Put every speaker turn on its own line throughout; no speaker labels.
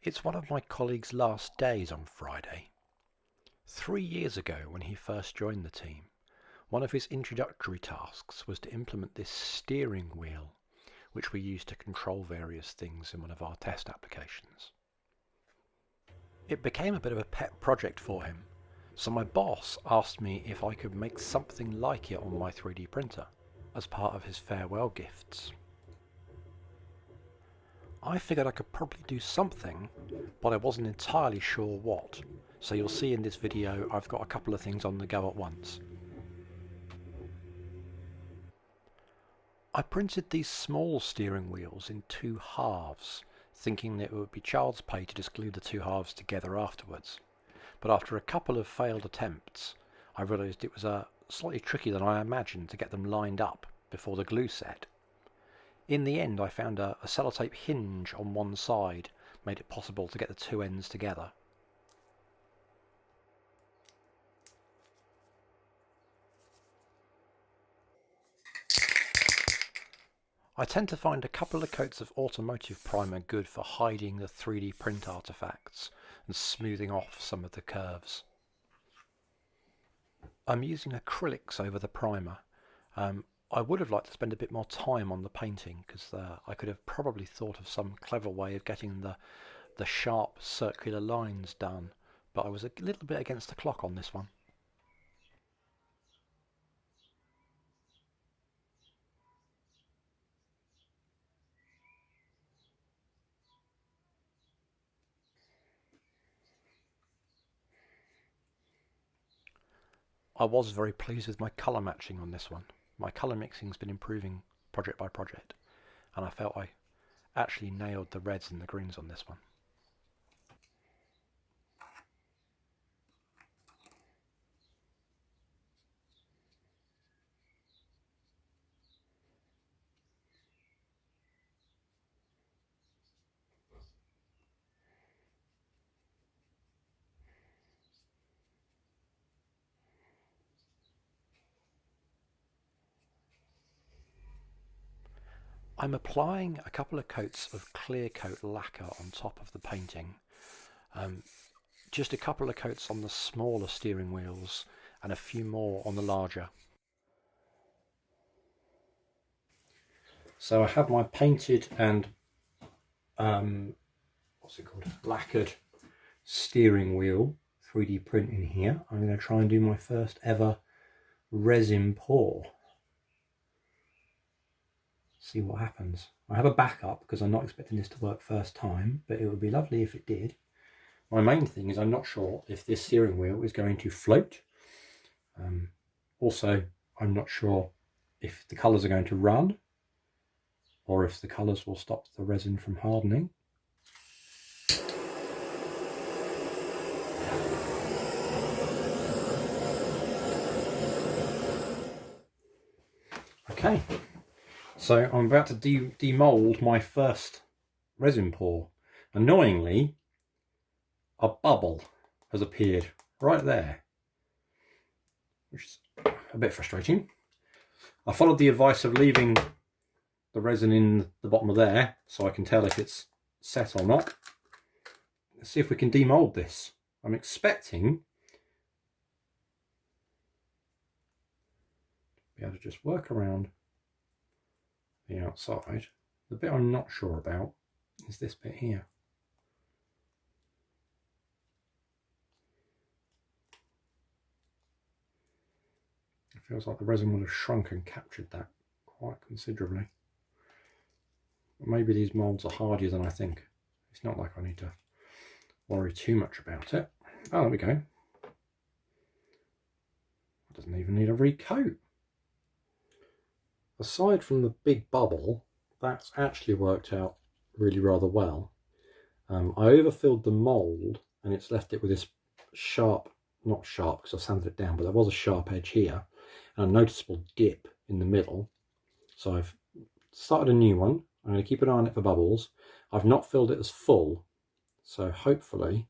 It's one of my colleague's last days on Friday. 3 years ago, when he first joined the team, one of his introductory tasks was to implement this steering wheel, which we use to control various things in one of our test applications. It became a bit of a pet project for him, so my boss asked me if I could make something like it on my 3D printer as part of his farewell gifts. I figured I could probably do something, but I wasn't entirely sure what, so you'll see in this video I've got a couple of things on the go at once. I printed these small steering wheels in two halves, thinking that it would be child's play to just glue the two halves together afterwards. But after a couple of failed attempts, I realised it was slightly trickier than I imagined to get them lined up before the glue set. In the end, I found a sellotape hinge on one side made it possible to get the two ends together. I tend to find a couple of coats of automotive primer good for hiding the 3D print artifacts and smoothing off some of the curves. I'm using acrylics over the primer. I would have liked to spend a bit more time on the painting because I could have probably thought of some clever way of getting the sharp circular lines done, but I was a little bit against the clock on this one. I was very pleased with my colour matching on this one. My colour mixing has been improving project by project, and I felt I actually nailed the reds and the greens on this one. I'm applying a couple of coats of clear coat lacquer on top of the painting. Just a couple of coats on the smaller steering wheels and a few more on the larger. So I have my painted and lacquered steering wheel 3D print in here. I'm going to try and do my first ever resin pour. See what happens. I have a backup because I'm not expecting this to work first time, but it would be lovely if it did. My main thing is I'm not sure if this steering wheel is going to float. Also, I'm not sure if the colours are going to run or if the colours will stop the resin from hardening. Okay, so I'm about to demold my first resin pour. Annoyingly, a bubble has appeared right there, which is a bit frustrating. I followed the advice of leaving the resin in the bottom of there so I can tell if it's set or not. Let's see if we can demold this. I'm expecting to be able to just work around the outside. The bit I'm not sure about is this bit here. It feels like the resin will have shrunk and captured that quite considerably. But maybe these molds are hardier than I think. It's not like I need to worry too much about it. Oh, there we go. It doesn't even need a recoat. Aside from the big bubble, that's actually worked out really rather well. I overfilled the mould and it's left it with this sharp, not sharp because I sanded it down, but there was a sharp edge here and a noticeable dip in the middle. So I've started a new one. I'm going to keep an eye on it for bubbles. I've not filled it as full, so hopefully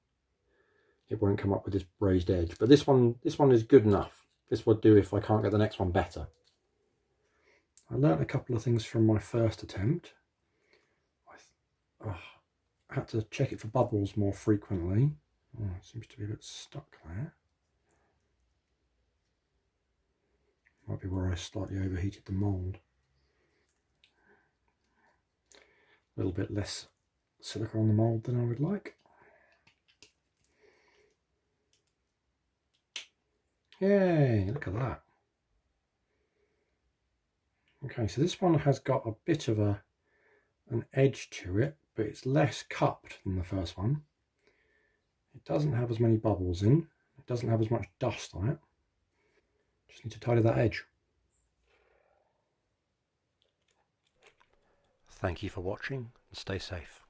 it won't come up with this raised edge. But this one is good enough. This would do if I can't get the next one better. I learnt a couple of things from my first attempt. had to check it for bubbles more frequently. Oh, it seems to be a bit stuck there. Might be where I slightly overheated the mould. A little bit less silica on the mould than I would like. Yay, look at that. Okay, so this one has got a bit of an edge to it, but it's less cupped than the first one. It doesn't have as many bubbles in. It doesn't have as much dust on it. Just need to tidy that edge. Thank you for watching and stay safe.